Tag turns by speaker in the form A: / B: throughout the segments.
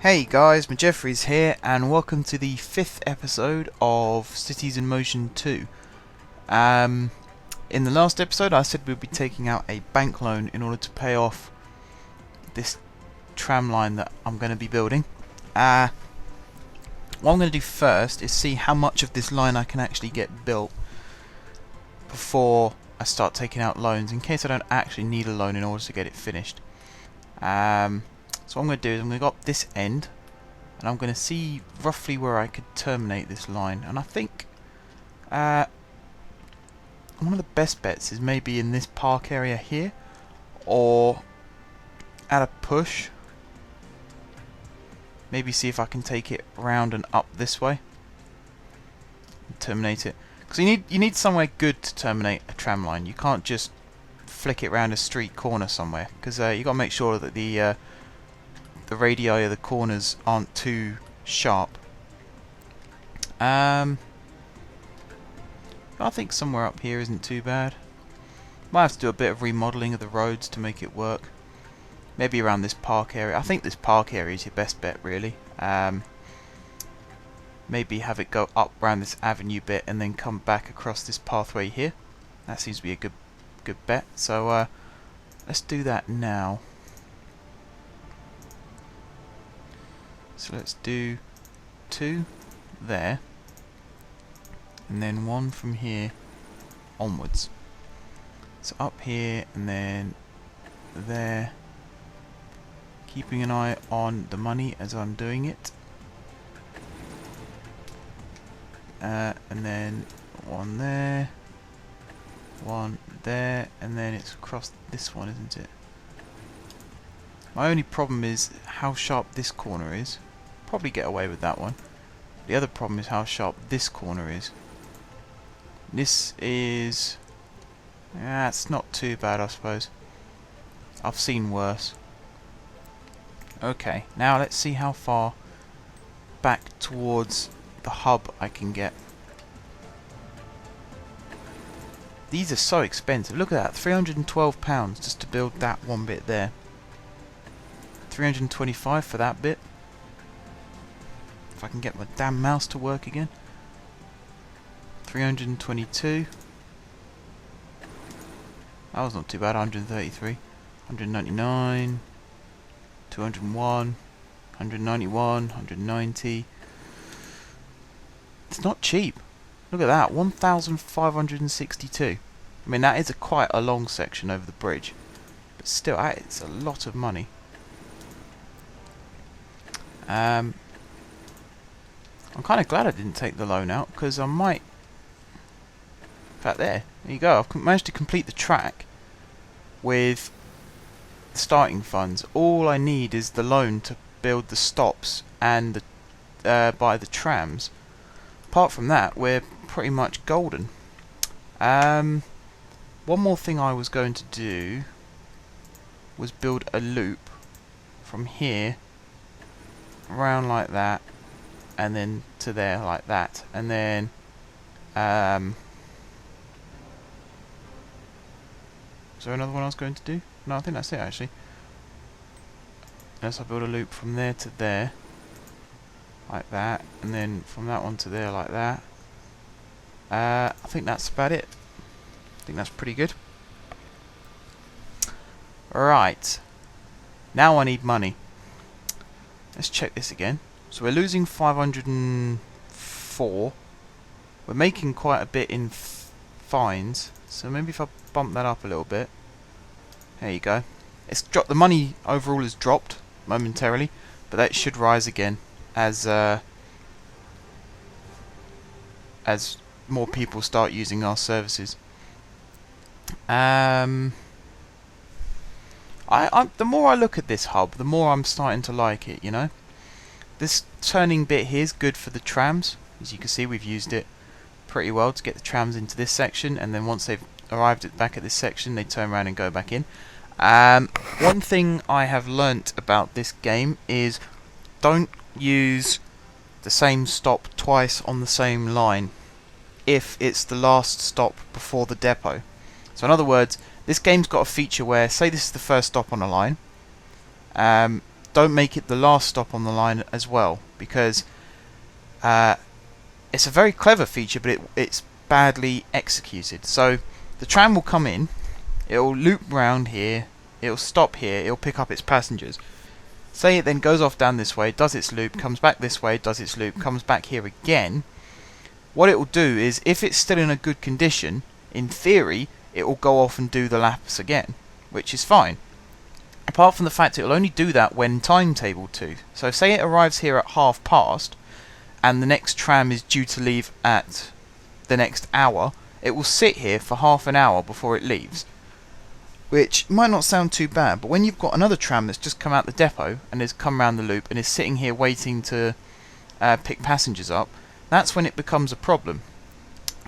A: Hey guys, M4J3FFR135 here, and welcome to the 5th episode of Cities in Motion 2. In the last episode I said we'd be taking out a bank loan in order to pay off this tram line that I'm going to be building. What I'm going to do first is see how much of this line I can actually get built before I start taking out loans, in case I don't actually need a loan in order to get it finished. So what I'm going to do is I'm going to go up this end and I'm going to see roughly where I could terminate this line, and I think one of the best bets is maybe in this park area here, or at a push maybe see if I can take it round and up this way and terminate it, because you need somewhere good to terminate a tram line. You can't just flick it round a street corner somewhere, because you got to make sure that the radii of the corners aren't too sharp. I think somewhere up here isn't too bad. Might have to do a bit of remodeling of the roads to make it work. Maybe around this park area. I think this park area is your best bet, really. Maybe have it go up around this avenue bit and then come back across this pathway here. That seems to be a good bet. So let's do that now. So let's do 2 there, and then 1 from here onwards. So up here and then there, keeping an eye on the money as I'm doing it. And then 1 there, 1 there, and then it's across this one, isn't it? My only problem is how sharp this corner is. Probably get away with that one. The other problem is how sharp this corner is. This is... it's not too bad, I suppose. I've seen worse. Okay, now let's see how far back towards the hub I can get. These are so expensive. Look at that, £312 just to build that one bit there. 325 for that bit. If I can get my damn mouse to work again. 322. That was not too bad. 133. 199. 201. 191. 190. It's not cheap. Look at that. 1,562. I mean, that is quite a long section over the bridge. But still, it's a lot of money. I'm kind of glad I didn't take the loan out, because I might... In fact, there you go. I've managed to complete the track with the starting funds. All I need is the loan to build the stops and buy the trams. Apart from that, we're pretty much golden. One more thing I was going to do was build a loop from here around like that, and then to there like that, and then is there another one I was going to do? No, I think that's it actually. Unless I build a loop from there to there like that, and then from that one to there like that. I think that's about it. I think that's pretty good. Alright, now I need money. Let's check this again. So we're losing 504. We're making quite a bit in fines. So maybe if I bump that up a little bit. There you go. It's dropped. The money overall has dropped momentarily, but that should rise again as more people start using our services. The more I look at this hub, the more I'm starting to like it, you know. This turning bit here is good for the trams. As you can see, we've used it pretty well to get the trams into this section, and then once they've arrived back at this section, they turn around and go back in. One thing I have learnt about this game is don't use the same stop twice on the same line if it's the last stop before the depot. So in other words, this game's got a feature where, say this is the first stop on a line, don't make it the last stop on the line as well, because it's a very clever feature, but it's badly executed. So the tram will come in, it'll loop round here, it'll stop here, it'll pick up its passengers. Say it then goes off down this way, does its loop, comes back this way, does its loop, comes back here again. What it will do is, if it's still in a good condition, in theory, it will go off and do the laps again, which is fine. Apart from the fact it will only do that when timetabled to. So say it arrives here at past, and the next tram is due to leave at the next hour, it will sit here for half an hour before it leaves. Which might not sound too bad, but when you've got another tram that's just come out the depot and has come round the loop and is sitting here waiting to pick passengers up, that's when it becomes a problem.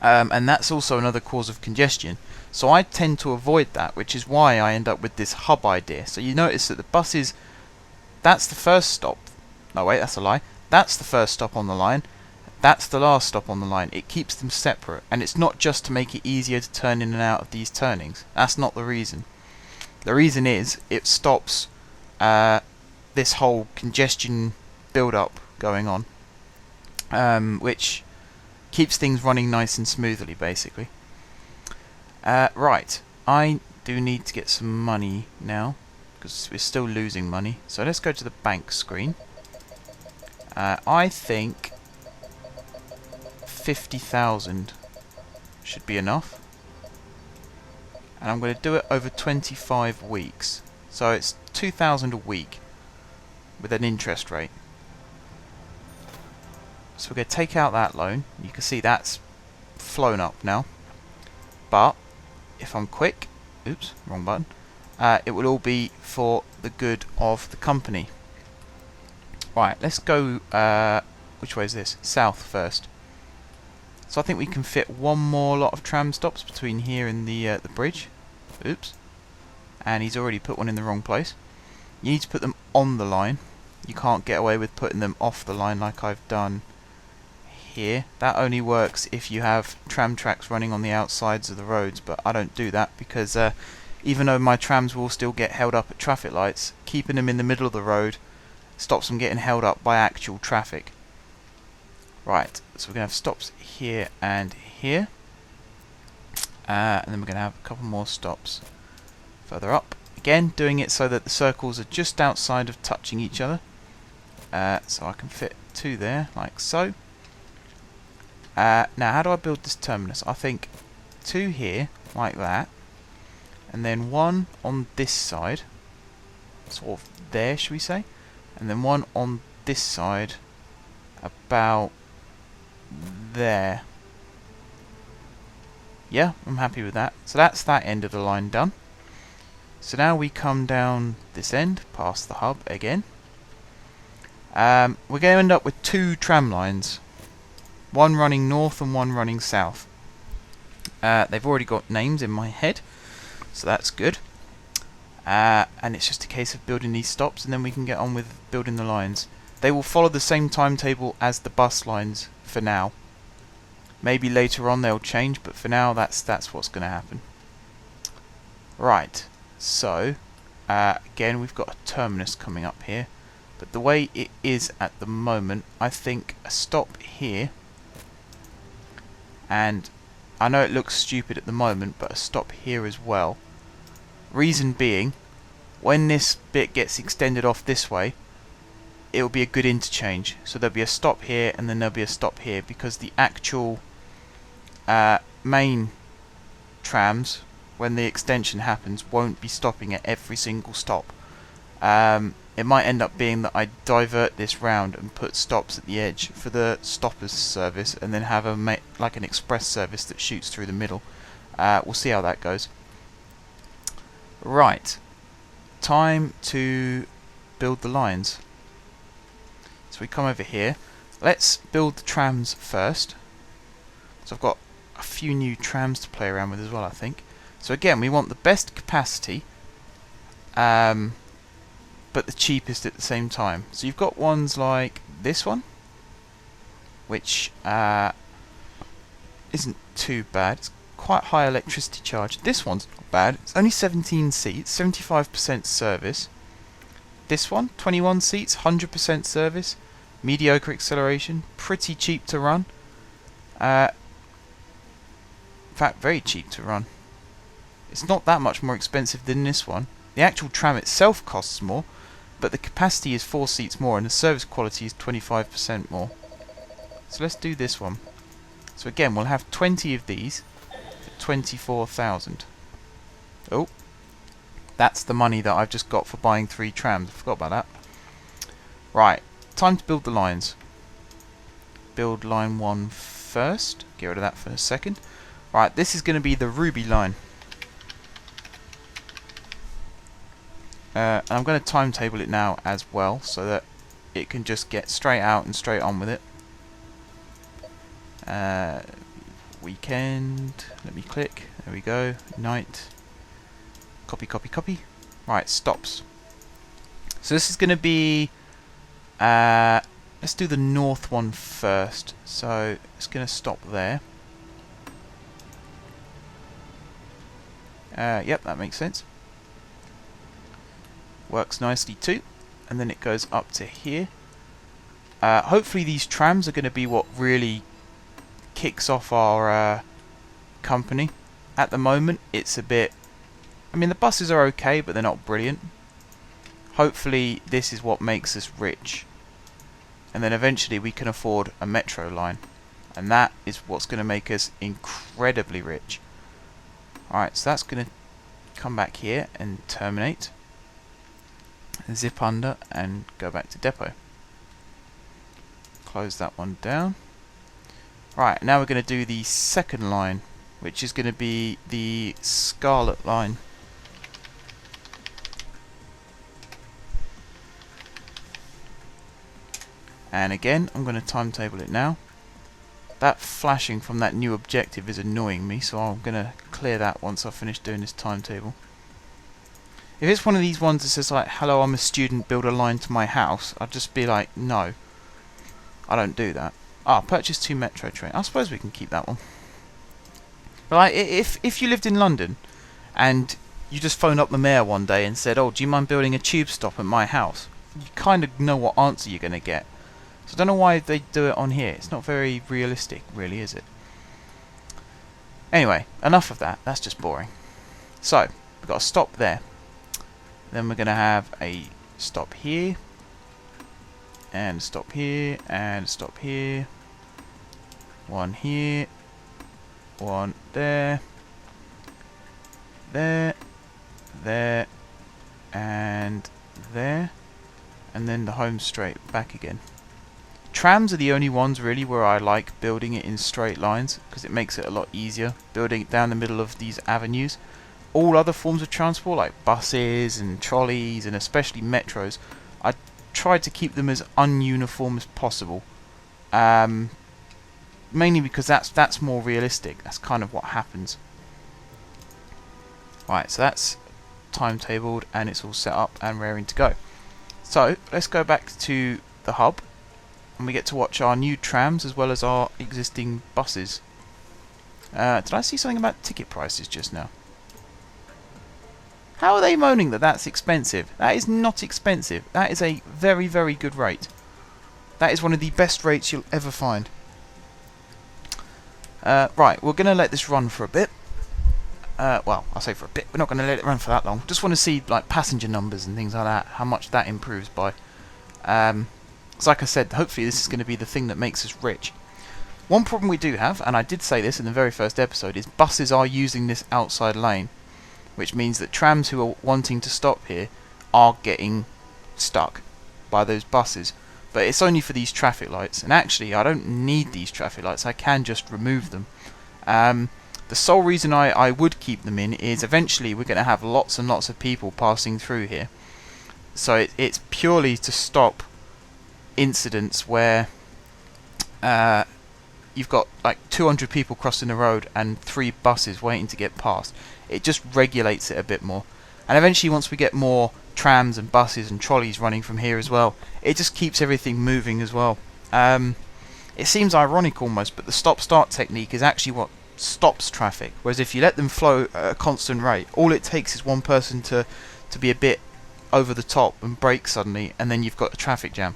A: And that's also another cause of congestion. So I tend to avoid that, which is why I end up with this hub idea. So you notice that the buses, that's the first stop. No, wait, that's a lie. That's the first stop on the line. That's the last stop on the line. It keeps them separate. And it's not just to make it easier to turn in and out of these turnings. That's not the reason. The reason is it stops this whole congestion build-up going on, which keeps things running nice and smoothly, basically. Right, I do need to get some money now, because we're still losing money. So let's go to the bank screen. I think 50,000 should be enough. And I'm going to do it over 25 weeks. So it's 2,000 a week with an interest rate. So we're going to take out that loan. You can see that's flown up now. But if I'm quick, oops, wrong button, it will all be for the good of the company. Right, let's go, which way is this? South first. So I think we can fit one more lot of tram stops between here and the bridge. Oops. And he's already put one in the wrong place. You need to put them on the line. You can't get away with putting them off the line like I've done here. That only works if you have tram tracks running on the outsides of the roads, but I don't do that because even though my trams will still get held up at traffic lights, keeping them in the middle of the road stops them getting held up by actual traffic. Right, so we're going to have stops here and here. And then we're going to have a couple more stops further up. Again, doing it so that the circles are just outside of touching each other. So I can fit two there, like so. Now, how do I build this terminus? I think two here, like that. And then one on this side. Sort of there, should we say? And then one on this side. About there. Yeah, I'm happy with that. So that's that end of the line done. So now we come down this end, past the hub again. We're going to end up with two tram lines. One running north and one running south. They've already got names in my head, so that's good. And it's just a case of building these stops and then we can get on with building the lines. They will follow the same timetable as the bus lines for now. Maybe later on they'll change, but for now that's what's going to happen. Right, so again we've got a terminus coming up here, but the way it is at the moment, I think a stop here, and I know it looks stupid at the moment, but a stop here as well. Reason being, when this bit gets extended off this way, it will be a good interchange. So there'll be a stop here and then there'll be a stop here, because the actual main trams, when the extension happens, won't be stopping at every single stop. It might end up being that I divert this round and put stops at the edge for the stoppers service, and then have like an express service that shoots through the middle. We'll see how that goes. Right, time to build the lines. So we come over here. Let's build the trams first. So I've got a few new trams to play around with as well, I think. So again, we want the best capacity, but the cheapest at the same time. So you've got ones like this one, which isn't too bad. It's quite high electricity charge. This one's not bad. It's only 17 seats, 75% service. this one, 21 seats, 100% service, mediocre acceleration, pretty cheap to run. In fact, very cheap to run. It's not that much more expensive than this one. The actual tram itself costs more, but the capacity is 4 seats more and the service quality is 25% more. So let's do this one. So again, we'll have 20 of these for 24,000. Oh, that's the money that I've just got for buying 3 trams. I forgot about that. Right, time to build the lines. Build line 1 first. Get rid of that for a second. Right, this is going to be the Ruby line. And I'm going to timetable it now as well, so that it can just get straight out and straight on with it. Weekend, let me click, there we go, night, copy, copy, copy. Right, stops. So this is going to be, let's do the north one first. So it's going to stop there. Yep, that makes sense. Works nicely too. And then it goes up to here. Hopefully these trams are going to be what really kicks off our company. At the moment it's a bit, I mean the buses are okay but they're not brilliant. Hopefully this is what makes us rich, and then eventually we can afford a metro line, and that is what's going to make us incredibly rich. Alright, so that's going to come back here and terminate, zip under and go back to depot. Close that one down. Right, now we're going to do the second line, which is going to be the Scarlet line. And again, I'm going to timetable it now. That flashing from that new objective is annoying me, so I'm going to clear that once I finish doing this timetable. If it's one of these ones that says like, hello, I'm a student, build a line to my house, I'd just be like, no, I don't do that. Ah, purchase 2 metro train. I suppose we can keep that one. But like, if you lived in London and you just phoned up the mayor one day and said, oh, do you mind building a tube stop at my house? You kind of know what answer you're going to get. So I don't know why they do it on here. It's not very realistic, really, is it? Anyway, enough of that. That's just boring. So, we've got a stop there. Then we're going to have a stop here. And stop here. And stop here. One here. One there. There. There. And there. And then the home straight back again. Trams are the only ones really where I like building it in straight lines, because it makes it a lot easier building it down the middle of these avenues. All other forms of transport like buses and trolleys and especially metros, I try to keep them as ununiform as possible, mainly because that's more realistic. That's kind of what happens. Right, so that's timetabled and it's all set up and raring to go. So let's go back to the hub. And we get to watch our new trams as well as our existing buses. Did I see something about ticket prices just now? How are they moaning that that's expensive? That is not expensive. That is a very, very good rate. That is one of the best rates you'll ever find. Right, we're going to let this run for a bit. Well, I'll say for a bit. We're not going to let it run for that long. Just want to see like passenger numbers and things like that. How much that improves by. So like I said, hopefully this is going to be the thing that makes us rich. One problem we do have, and I did say this in the very first episode, is buses are using this outside lane, which means that trams who are wanting to stop here are getting stuck by those buses. But it's only for these traffic lights, and actually I don't need these traffic lights, I can just remove them. The sole reason I would keep them in is eventually we're going to have lots and lots of people passing through here. So it's purely to stop incidents where you've got like 200 people crossing the road and 3 buses waiting to get past. It just regulates it a bit more, and eventually once we get more trams and buses and trolleys running from here as well, it just keeps everything moving as well. It seems ironic almost, but the stop-start technique is actually what stops traffic, whereas if you let them flow at a constant rate, all it takes is one person to be a bit over the top and brake suddenly, and then you've got a traffic jam.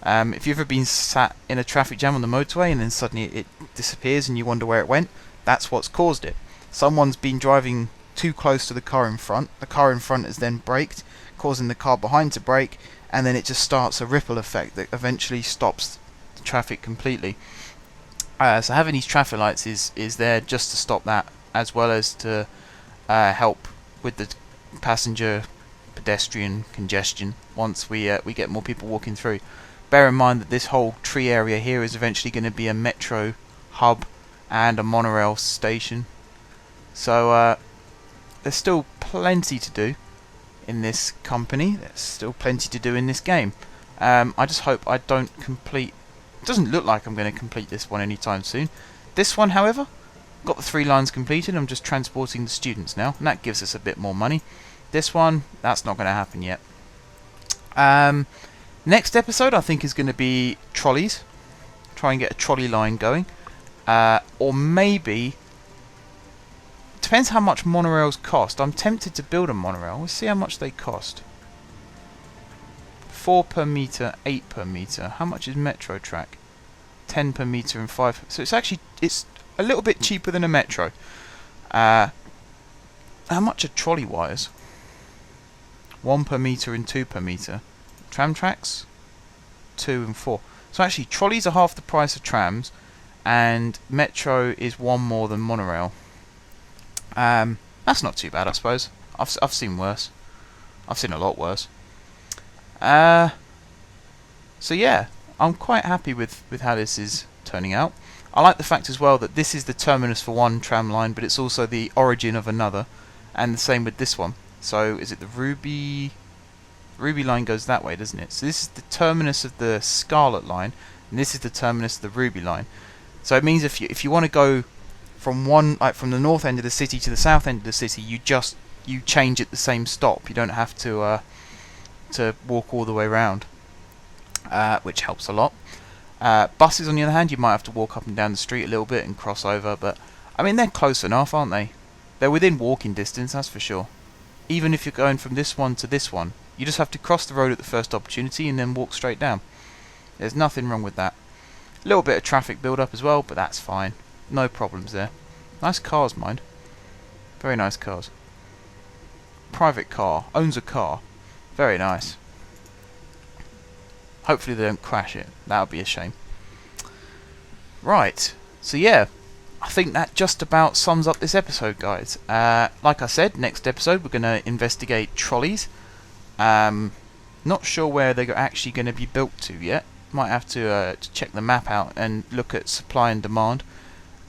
A: If you've ever been sat in a traffic jam on the motorway and then suddenly it disappears and you wonder where it went, that's what's caused it. Someone's been driving too close to the car in front. The car in front has then braked, causing the car behind to brake, and then it just starts a ripple effect that eventually stops the traffic completely. So having these traffic lights is there just to stop that, as well as to help with the passenger pedestrian congestion once we get more people walking through. Bear in mind that this whole tree area here is eventually going to be a metro hub and a monorail station. So there's still plenty to do in this company. There's still plenty to do in this game. I just hope I don't complete... It doesn't look like I'm going to complete this one anytime soon. This one, however, got the 3 lines completed. I'm just transporting the students now, and that gives us a bit more money. This one, that's not going to happen yet. Next episode, I think, is going to be trolleys. Try and get a trolley line going. Or maybe... Depends how much monorails cost. I'm tempted to build a monorail. We'll see how much they cost. 4 per meter, 8 per meter. How much is metro track? 10 per meter and 5. So it's a little bit cheaper than a metro. How much are trolley wires? 1 per meter and 2 per meter. Tram tracks? 2 and 4. So actually, trolleys are half the price of trams, and metro is 1 more than monorail. That's not too bad, I suppose. I've seen worse. I've seen a lot worse. So yeah, I'm quite happy with how this is turning out. I like the fact as well that this is the terminus for one tram line, but it's also the origin of another, and the same with this one. So is it the Ruby line goes that way, doesn't it? So this is the terminus of the Scarlet line, and this is the terminus of the Ruby line. So it means if you want to go from from the north end of the city to the south end of the city, you change at the same stop. You don't have to walk all the way around, which helps a lot. Buses, on the other hand, you might have to walk up and down the street a little bit and cross over, but I mean, they're close enough, aren't they? They're within walking distance, that's for sure. Even if you're going from this one to this one, you just have to cross the road at the first opportunity and then walk straight down. There's nothing wrong with that. A little bit of traffic build up as well, but that's fine. No problems there. Nice cars, mind. Very nice cars. Private car. Owns a car. Very nice. Hopefully they don't crash it. That would be a shame. Right. So yeah, I think that just about sums up this episode, guys. Like I said, next episode we're going to investigate trolleys. Not sure where they're actually going to be built to yet. Might have to check the map out and look at supply and demand.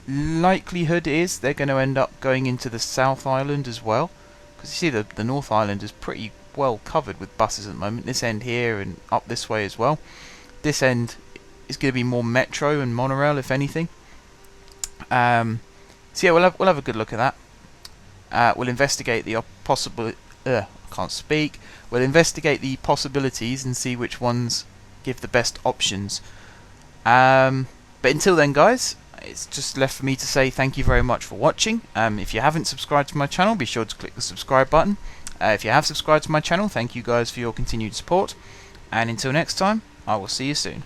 A: Likelihood is they're going to end up going into the South Island as well, because you see the North Island is pretty well covered with buses at the moment. This end here and up this way as well. This end is going to be more metro and monorail, if anything. So yeah, we'll have a good look at that. We'll investigate the possible. I can't speak. We'll investigate the possibilities and see which ones give the best options. But until then, guys, it's just left for me to say thank you very much for watching. If you haven't subscribed to my channel, be sure to click the subscribe button. If you have subscribed to my channel, thank you guys for your continued support. And until next time, I will see you soon.